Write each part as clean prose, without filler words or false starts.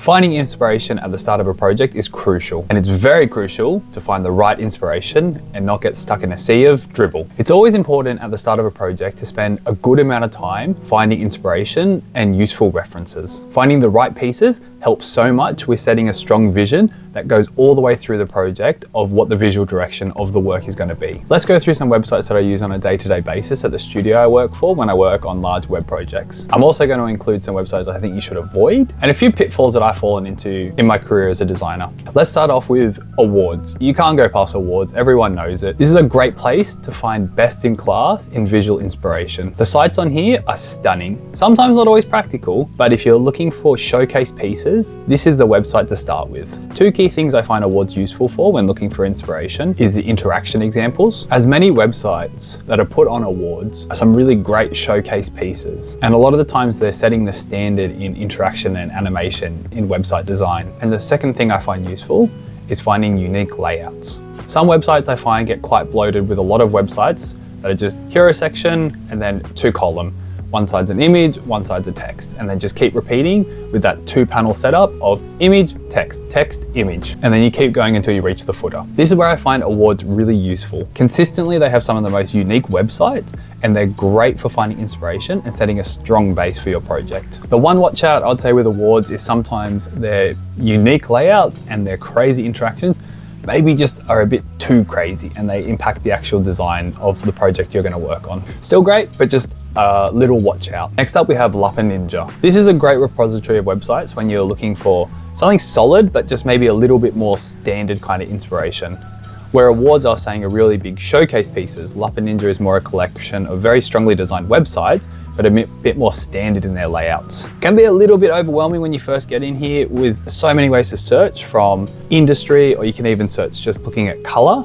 Finding inspiration at the start of a project is crucial, and it's very crucial to find the right inspiration and not get stuck in a sea of dribble. It's always important at the start of a project to spend a good amount of time finding inspiration and useful references. Finding the right pieces helps so much with setting a strong vision that goes all the way through the project of what the visual direction of the work is going to be. Let's go through some websites that I use on a day-to-day basis at the studio I work for when I work on large web projects. I'm also going to include some websites I think you should avoid and a few pitfalls that I've fallen into in my career as a designer. Let's start off with awards. You can't go past awards, everyone knows it. This is a great place to find best in class in visual inspiration. The sites on here are stunning, sometimes not always practical, but if you're looking for showcase pieces, this is the website to start with. Two key things I find awards useful for when looking for inspiration is the interaction examples. As many websites that are put on awards are some really great showcase pieces, and a lot of the times they're setting the standard in interaction and animation in website design. And the second thing I find useful is finding unique layouts. Some websites I find get quite bloated with a lot of websites that are just hero section and then 2-column. One side's an image, one side's a text, and then just keep repeating with that 2-panel setup of image, text, text, image, and then you keep going until you reach the footer. This is where I find awards really useful. Consistently, they have some of the most unique websites, and they're great for finding inspiration and setting a strong base for your project. The one watch out I'd say with awards is sometimes their unique layouts and their crazy interactions maybe just are a bit too crazy and they impact the actual design of the project you're going to work on. Still great, but just a little watch out. Next up, we have Ninja. This is a great repository of websites when you're looking for something solid, but just maybe a little bit more standard kind of inspiration. Where awards are saying are really big showcase pieces, Ninja is more a collection of very strongly designed websites, but a bit more standard in their layouts. Can be a little bit overwhelming when you first get in here with so many ways to search from industry, or you can even search just looking at color.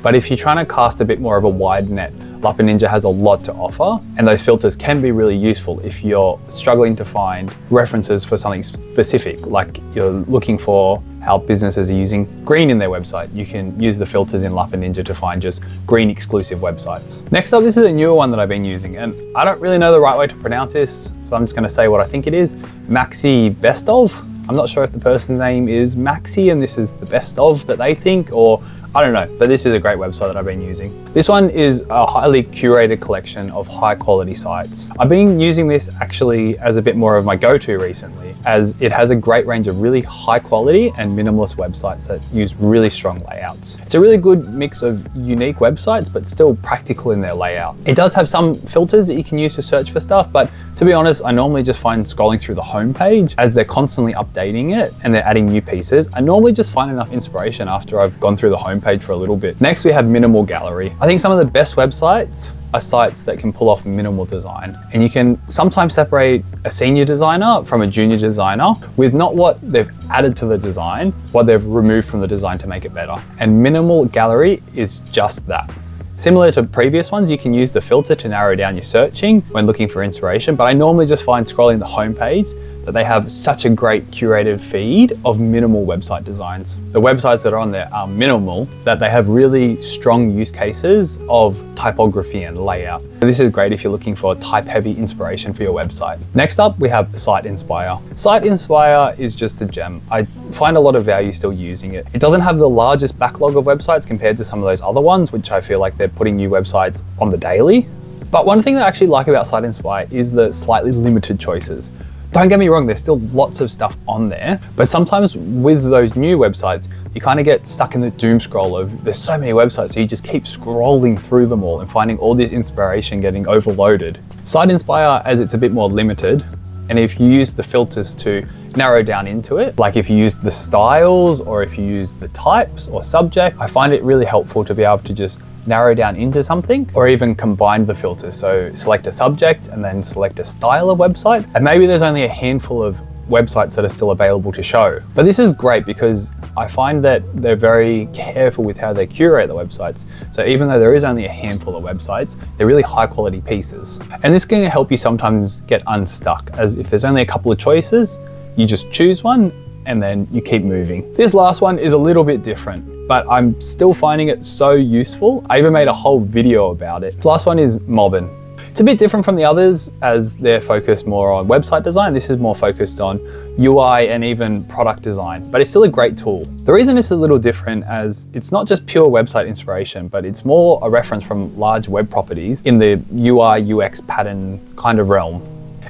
But if you're trying to cast a bit more of a wide net, Ninja has a lot to offer, and those filters can be really useful if you're struggling to find references for something specific, like you're looking for how businesses are using green in their website. You can use the filters in Ninja to find just green exclusive websites. Next up, this is a newer one that I've been using, and I don't really know the right way to pronounce this, so I'm just going to say what I think it is. Maxi best of. I'm not sure if the person's name is Maxi and this is the best of that they think, or I don't know, but this is a great website that I've been using. This one is a highly curated collection of high quality sites. I've been using this actually as a bit more of my go-to recently, as it has a great range of really high quality and minimalist websites that use really strong layouts. It's a really good mix of unique websites, but still practical in their layout. It does have some filters that you can use to search for stuff, but to be honest, I normally just find scrolling through the homepage, as they're constantly updating it and they're adding new pieces, I normally just find enough inspiration after I've gone through the homepage for a little bit. Next, we have Minimal Gallery. I think some of the best websites are sites that can pull off minimal design, and you can sometimes separate a senior designer from a junior designer with not what they've added to the design, what they've removed from the design to make it better. And Minimal Gallery is just that. Similar to previous ones, you can use the filter to narrow down your searching when looking for inspiration, but I normally just find scrolling the homepage that they have such a great curated feed of minimal website designs. The websites that are on there are minimal, that they have really strong use cases of typography and layout. This is great if you're looking for type-heavy inspiration for your website. Next up, we have Site Inspire. Site Inspire is just a gem. I find a lot of value still using it. It doesn't have the largest backlog of websites compared to some of those other ones, which I feel like they're putting new websites on the daily. But one thing that I actually like about Site Inspire is the slightly limited choices. Don't get me wrong, there's still lots of stuff on there, but sometimes with those new websites, you kind of get stuck in the doom scroll of there's so many websites, so you just keep scrolling through them all and finding all this inspiration getting overloaded. Site Inspire, as it's a bit more limited, and if you use the filters to narrow down into it, like if you use the styles or if you use the types or subject, I find it really helpful to be able to just narrow down into something, or even combine the filters. So select a subject and then select a style of website, and maybe there's only a handful of websites that are still available to show. But this is great because I find that they're very careful with how they curate the websites. So even though there is only a handful of websites, they're really high quality pieces. And this can help you sometimes get unstuck, as if there's only a couple of choices, you just choose one and then you keep moving. This last one is a little bit different, but I'm still finding it so useful. I even made a whole video about it. The last one is Mobin. It's a bit different from the others as they're focused more on website design. This is more focused on UI and even product design, but it's still a great tool. The reason this is a little different as it's not just pure website inspiration, but it's more a reference from large web properties in the UI UX pattern kind of realm.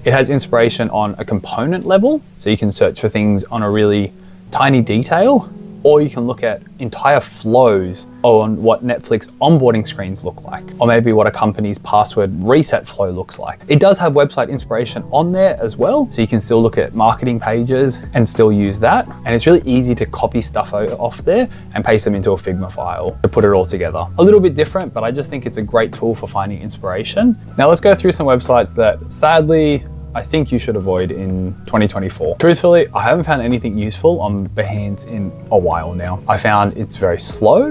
It has inspiration on a component level, so you can search for things on a really tiny detail, or you can look at entire flows on what Netflix onboarding screens look like, or maybe what a company's password reset flow looks like. It does have website inspiration on there as well, so you can still look at marketing pages and still use that. And it's really easy to copy stuff off there and paste them into a Figma file to put it all together. A little bit different, but I just think it's a great tool for finding inspiration. Now let's go through some websites that sadly I think you should avoid in 2024. Truthfully, I haven't found anything useful on Behance in a while now. I found it's very slow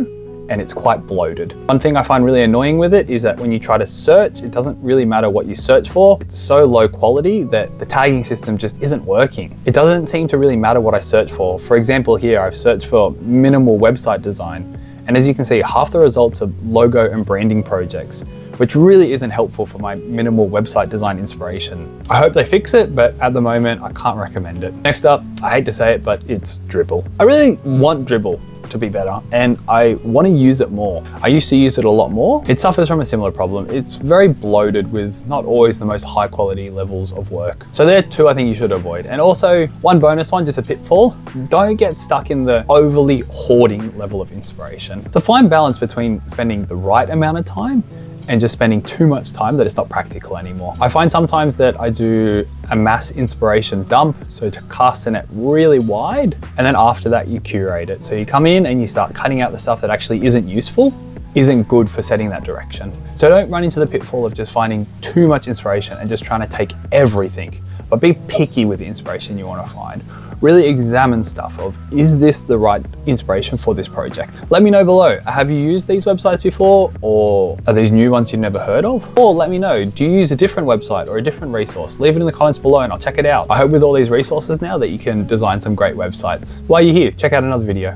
and it's quite bloated. One thing I find really annoying with it is that when you try to search, it doesn't really matter what you search for. It's so low quality that the tagging system just isn't working. It doesn't seem to really matter what I search for. For example, here I've searched for minimal website design. And as you can see, half the results are logo and branding projects, which really isn't helpful for my minimal website design inspiration. I hope they fix it, but at the moment, I can't recommend it. Next up, I hate to say it, but it's Dribble. I really want Dribble to be better, and I want to use it more. I used to use it a lot more. It suffers from a similar problem. It's very bloated with not always the most high quality levels of work. So there are two I think you should avoid. And also one bonus one, just a pitfall, don't get stuck in the overly hoarding level of inspiration. It's a fine balance between spending the right amount of time and just spending too much time that it's not practical anymore. I find sometimes that I do a mass inspiration dump, so to cast the net really wide, and then after that you curate it. So you come in and you start cutting out the stuff that actually isn't useful, isn't good for setting that direction. So don't run into the pitfall of just finding too much inspiration and just trying to take everything, but be picky with the inspiration you want to find. Really examine stuff of, is this the right inspiration for this project? Let me know below. Have you used these websites before, or are these new ones you've never heard of? Or let me know, do you use a different website or a different resource? Leave it in the comments below and I'll check it out. I hope with all these resources now that you can design some great websites. While you're here, check out another video.